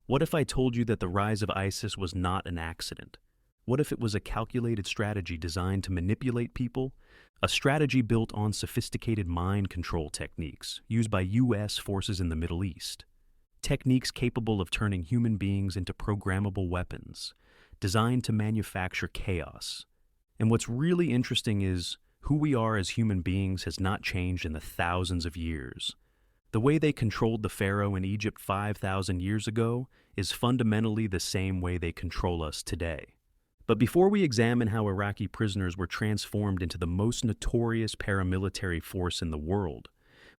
What if I told you that the rise of ISIS was not an accident? What if it was a calculated strategy designed to manipulate people? A strategy built on sophisticated mind control techniques used by US forces in the Middle East. Techniques capable of turning human beings into programmable weapons, designed to manufacture chaos. And what's really interesting is who we are as human beings has not changed in the thousands of years. The way they controlled the Pharaoh in Egypt 5,000 years ago is fundamentally the same way they control us today. But before we examine how Iraqi prisoners were transformed into the most notorious paramilitary force in the world,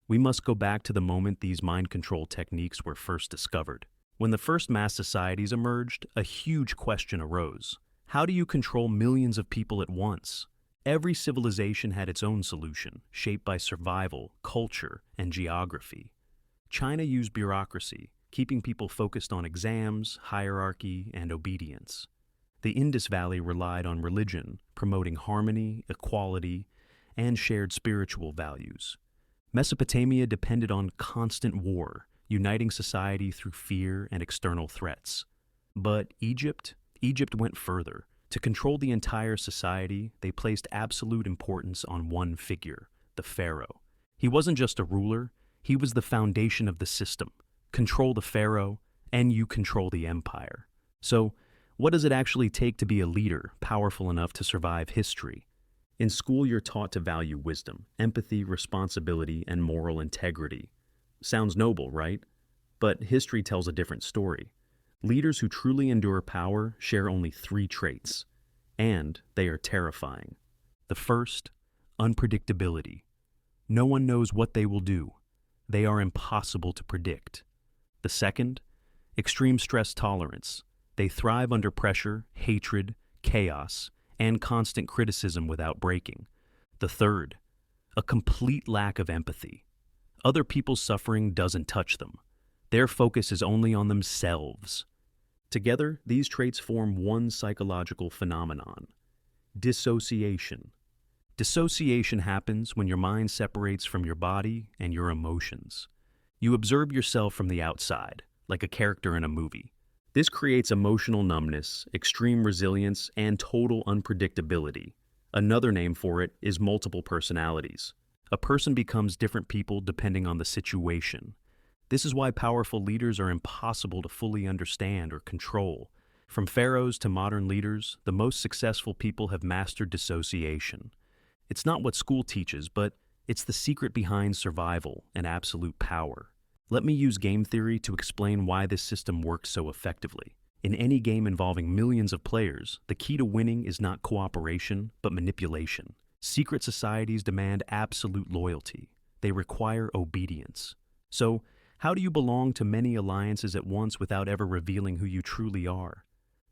we must go back to the moment these mind control techniques were first discovered. When the first mass societies emerged, a huge question arose. How do you control millions of people at once? Every civilization had its own solution, shaped by survival, culture, and geography. China used bureaucracy, keeping people focused on exams, hierarchy, and obedience. The Indus Valley relied on religion, promoting harmony, equality, and shared spiritual values. Mesopotamia depended on constant war, uniting society through fear and external threats. But Egypt went further. To control the entire society, they placed absolute importance on one figure, the pharaoh. He wasn't just a ruler, he was the foundation of the system. Control the pharaoh, and you control the empire. So, what does it actually take to be a leader, powerful enough to survive history? In school, you're taught to value wisdom, empathy, responsibility, and moral integrity. Sounds noble, right? But history tells a different story. Leaders who truly endure power share only 3 traits, and they are terrifying. The first, unpredictability. No one knows what they will do. They are impossible to predict. The second, extreme stress tolerance. They thrive under pressure, hatred, chaos, and constant criticism without breaking. The third, a complete lack of empathy. Other people's suffering doesn't touch them. Their focus is only on themselves. Together, these traits form one psychological phenomenon: dissociation. Dissociation happens when your mind separates from your body and your emotions. You observe yourself from the outside, like a character in a movie. This creates emotional numbness, extreme resilience, and total unpredictability. Another name for it is multiple personalities. A person becomes different people depending on the situation. This is why powerful leaders are impossible to fully understand or control. From pharaohs to modern leaders, the most successful people have mastered dissociation. It's not what school teaches, but it's the secret behind survival and absolute power. Let me use game theory to explain why this system works so effectively. In any game involving millions of players, the key to winning is not cooperation, but manipulation. Secret societies demand absolute loyalty. They require obedience. So, how do you belong to many alliances at once without ever revealing who you truly are?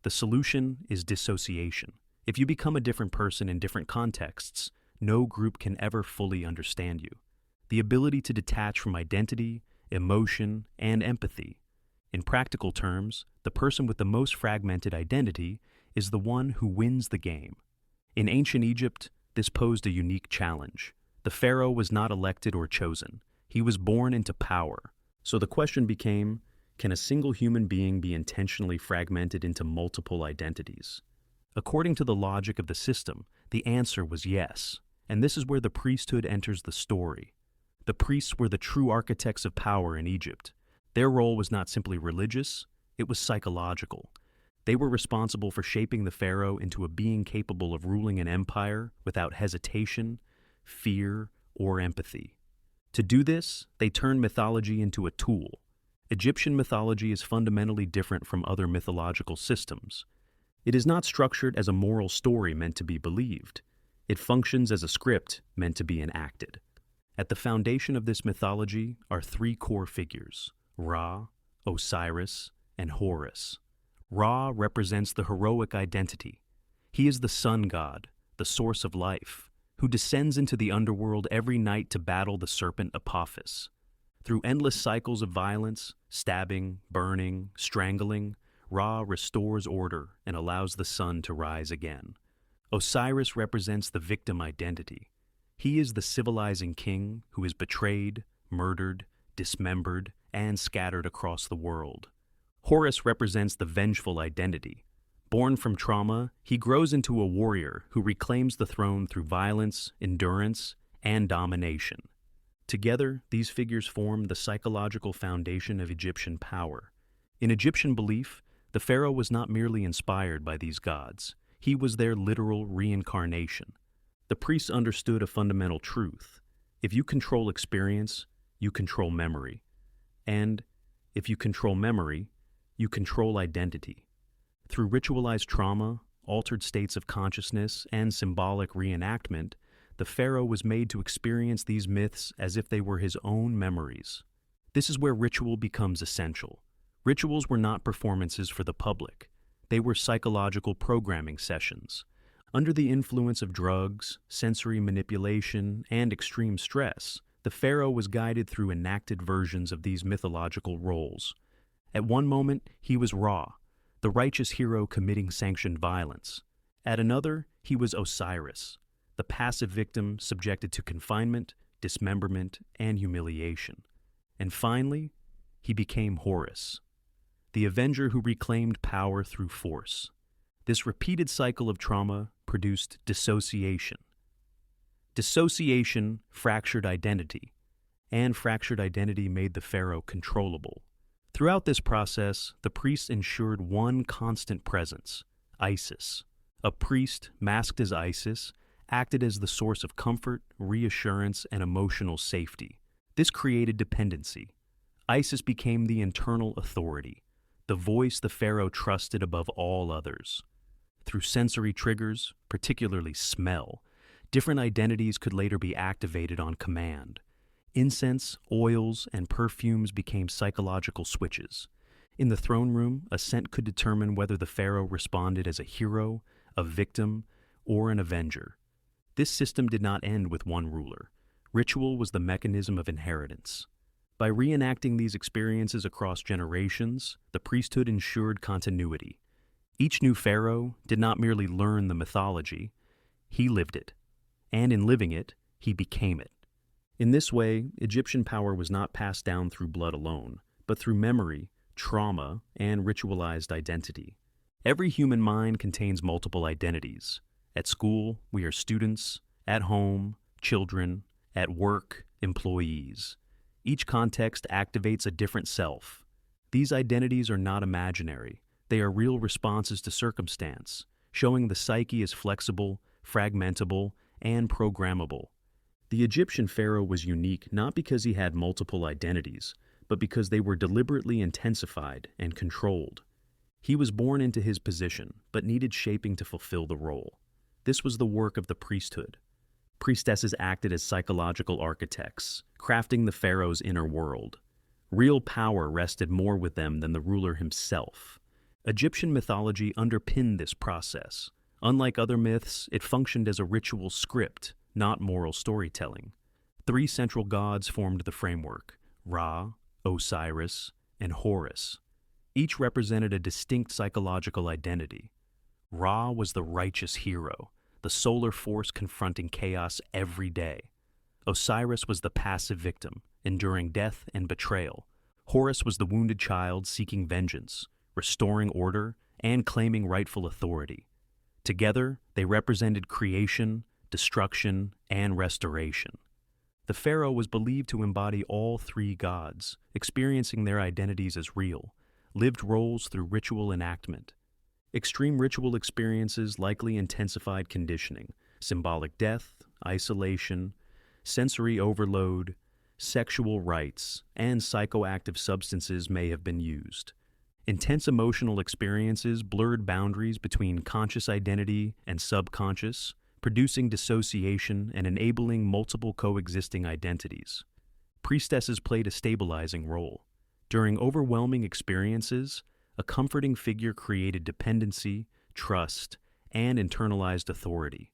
The solution is dissociation. If you become a different person in different contexts, no group can ever fully understand you. The ability to detach from identity, emotion, and empathy. In practical terms, the person with the most fragmented identity is the one who wins the game. In ancient Egypt, this posed a unique challenge. The pharaoh was not elected or chosen. He was born into power. So the question became, can a single human being be intentionally fragmented into multiple identities? According to the logic of the system, the answer was yes. And this is where the priesthood enters the story. The priests were the true architects of power in Egypt. Their role was not simply religious, it was psychological. They were responsible for shaping the pharaoh into a being capable of ruling an empire without hesitation, fear, or empathy. To do this, they turned mythology into a tool. Egyptian mythology is fundamentally different from other mythological systems. It is not structured as a moral story meant to be believed. It functions as a script meant to be enacted. At the foundation of this mythology are 3 core figures: Ra, Osiris, and Horus. Ra represents the heroic identity. He is the sun god, the source of life, who descends into the underworld every night to battle the serpent Apophis. Through endless cycles of violence, stabbing, burning, strangling, Ra restores order and allows the sun to rise again. Osiris represents the victim identity. He is the civilizing king who is betrayed, murdered, dismembered, and scattered across the world. Horus represents the vengeful identity. Born from trauma, he grows into a warrior who reclaims the throne through violence, endurance, and domination. Together, these figures form the psychological foundation of Egyptian power. In Egyptian belief, the pharaoh was not merely inspired by these gods, he was their literal reincarnation. The priests understood a fundamental truth. If you control experience, you control memory. And if you control memory, you control identity. Through ritualized trauma, altered states of consciousness, and symbolic reenactment, the pharaoh was made to experience these myths as if they were his own memories. This is where ritual becomes essential. Rituals were not performances for the public. They were psychological programming sessions. Under the influence of drugs, sensory manipulation, and extreme stress, the pharaoh was guided through enacted versions of these mythological roles. At one moment, he was Ra, the righteous hero committing sanctioned violence. At another, he was Osiris, the passive victim subjected to confinement, dismemberment, and humiliation. And finally, he became Horus, the avenger who reclaimed power through force. This repeated cycle of trauma produced dissociation. Dissociation fractured identity, and fractured identity made the pharaoh controllable. Throughout this process, the priests ensured one constant presence, Isis. A priest, masked as Isis, acted as the source of comfort, reassurance, and emotional safety. This created dependency. Isis became the internal authority, the voice the pharaoh trusted above all others. Through sensory triggers, particularly smell, different identities could later be activated on command. Incense, oils, and perfumes became psychological switches. In the throne room, a scent could determine whether the pharaoh responded as a hero, a victim, or an avenger. This system did not end with one ruler. Ritual was the mechanism of inheritance. By reenacting these experiences across generations, the priesthood ensured continuity. Each new pharaoh did not merely learn the mythology, he lived it. And in living it, he became it. In this way, Egyptian power was not passed down through blood alone, but through memory, trauma, and ritualized identity. Every human mind contains multiple identities. At school, we are students. At home, children. At work, employees. Each context activates a different self. These identities are not imaginary. They are real responses to circumstance, showing the psyche is flexible, fragmentable, and programmable. The Egyptian pharaoh was unique not because he had multiple identities, but because they were deliberately intensified and controlled. He was born into his position, but needed shaping to fulfill the role. This was the work of the priesthood. Priestesses acted as psychological architects, crafting the pharaoh's inner world. Real power rested more with them than the ruler himself. Egyptian mythology underpinned this process. Unlike other myths, it functioned as a ritual script, not moral storytelling. 3 central gods formed the framework: Ra, Osiris, and Horus. Each represented a distinct psychological identity. Ra was the righteous hero, the solar force confronting chaos every day. Osiris was the passive victim, enduring death and betrayal. Horus was the wounded child seeking vengeance, restoring order, and claiming rightful authority. Together, they represented creation, destruction, and restoration. The pharaoh was believed to embody all 3 gods, experiencing their identities as real, lived roles through ritual enactment. Extreme ritual experiences likely intensified conditioning, symbolic death, isolation, sensory overload, sexual rites, and psychoactive substances may have been used. Intense emotional experiences blurred boundaries between conscious identity and subconscious, producing dissociation and enabling multiple coexisting identities. Priestesses played a stabilizing role. During overwhelming experiences, a comforting figure created dependency, trust, and internalized authority.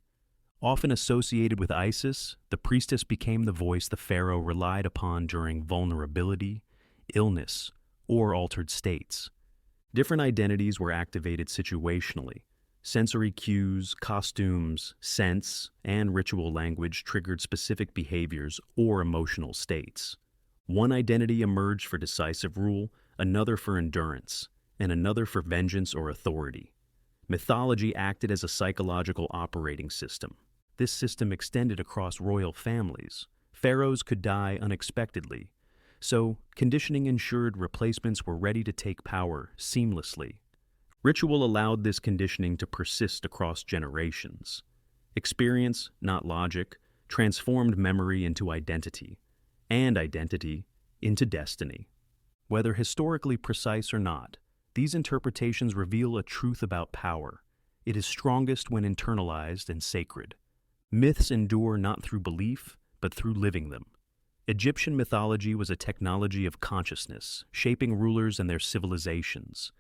Often associated with Isis, the priestess became the voice the pharaoh relied upon during vulnerability, illness, or altered states. Different identities were activated situationally. Sensory cues, costumes, scents, and ritual language triggered specific behaviors or emotional states. One identity emerged for decisive rule, another for endurance. and another for vengeance or authority. Mythology acted as a psychological operating system. This system extended across royal families. Pharaohs could die unexpectedly, so conditioning ensured replacements were ready to take power seamlessly. Ritual allowed this conditioning to persist across generations. Experience, not logic, transformed memory into identity, and identity into destiny. Whether historically precise or not, these interpretations reveal a truth about power. It is strongest when internalized and sacred. Myths endure not through belief, but through living them. Egyptian mythology was a technology of consciousness, shaping rulers and their civilizations.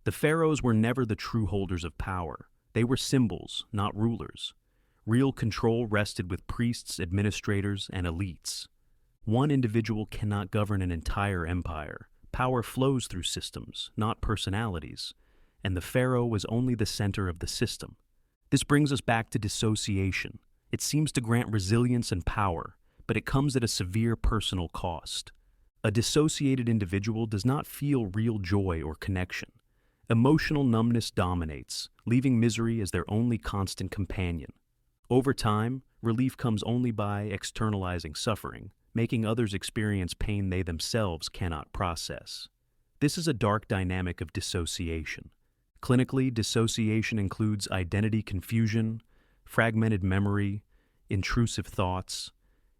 The pharaohs were never the true holders of power. They were symbols, not rulers. Real control rested with priests, administrators, and elites. One individual cannot govern an entire empire. Power flows through systems, not personalities, and the pharaoh was only the center of the system. This brings us back to dissociation. It seems to grant resilience and power, but it comes at a severe personal cost. A dissociated individual does not feel real joy or connection. Emotional numbness dominates, leaving misery as their only constant companion. Over time, relief comes only by externalizing suffering, making others experience pain they themselves cannot process. This is a dark dynamic of dissociation. Clinically, dissociation includes identity confusion, fragmented memory, intrusive thoughts,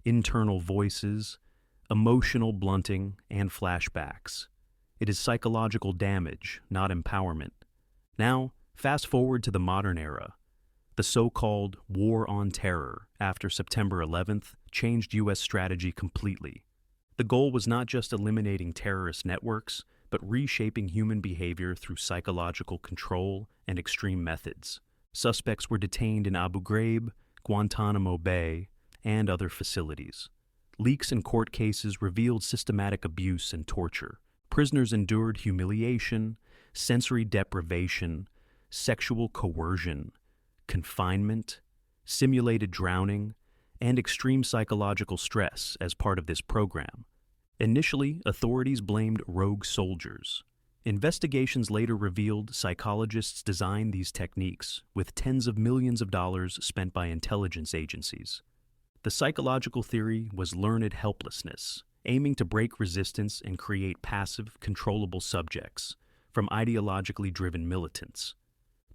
internal voices, emotional blunting, and flashbacks. It is psychological damage, not empowerment. Now, fast forward to the modern era. The so-called War on Terror after September 11th changed U.S. strategy completely. The goal was not just eliminating terrorist networks, but reshaping human behavior through psychological control and extreme methods. Suspects were detained in Abu Ghraib, Guantanamo Bay, and other facilities. Leaks in court cases revealed systematic abuse and torture. Prisoners endured humiliation, sensory deprivation, sexual coercion, confinement, simulated drowning, and extreme psychological stress as part of this program. Initially, authorities blamed rogue soldiers. Investigations later revealed psychologists designed these techniques, with tens of millions of dollars spent by intelligence agencies. The psychological theory was learned helplessness, aiming to break resistance and create passive, controllable subjects from ideologically driven militants.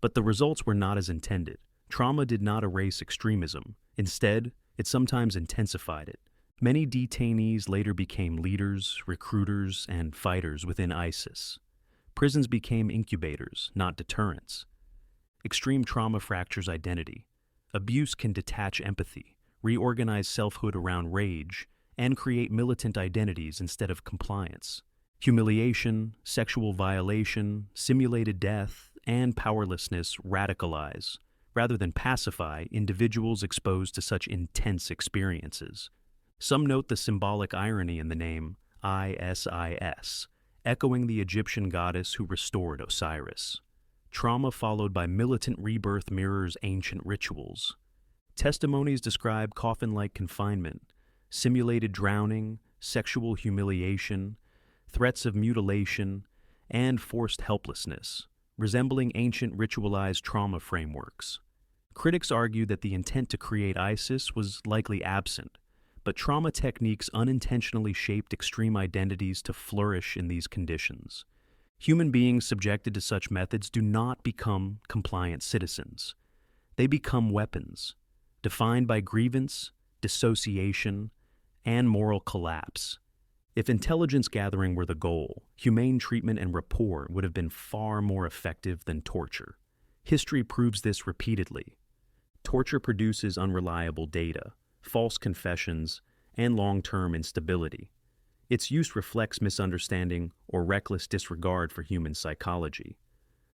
But the results were not as intended. Trauma did not erase extremism. Instead, it sometimes intensified it. Many detainees later became leaders, recruiters, and fighters within ISIS. Prisons became incubators, not deterrents. Extreme trauma fractures identity. Abuse can detach empathy, reorganize selfhood around rage, and create militant identities instead of compliance. Humiliation, sexual violation, simulated death, and powerlessness radicalize, rather than pacify, individuals exposed to such intense experiences. Some note the symbolic irony in the name Isis, echoing the Egyptian goddess who restored Osiris. Trauma followed by militant rebirth mirrors ancient rituals. Testimonies describe coffin-like confinement, simulated drowning, sexual humiliation, threats of mutilation, and forced helplessness, resembling ancient ritualized trauma frameworks. Critics argue that the intent to create ISIS was likely absent, but trauma techniques unintentionally shaped extreme identities to flourish in these conditions. Human beings subjected to such methods do not become compliant citizens. They become weapons, defined by grievance, dissociation, and moral collapse. If intelligence gathering were the goal, humane treatment and rapport would have been far more effective than torture. History proves this repeatedly. Torture produces unreliable data, false confessions, and long-term instability. Its use reflects misunderstanding or reckless disregard for human psychology.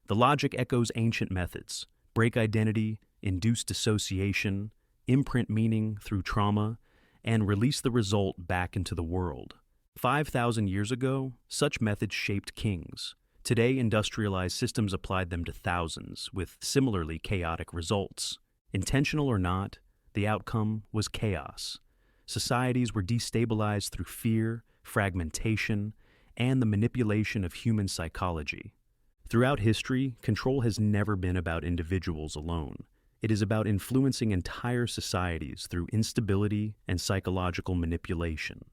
The logic echoes ancient methods: break identity, induce dissociation, imprint meaning through trauma, and release the result back into the world. 5,000 years ago, such methods shaped kings. Today, industrialized systems applied them to thousands, with similarly chaotic results. Intentional or not, the outcome was chaos. Societies were destabilized through fear, fragmentation, and the manipulation of human psychology. Throughout history, control has never been about individuals alone. It is about influencing entire societies through instability and psychological manipulation.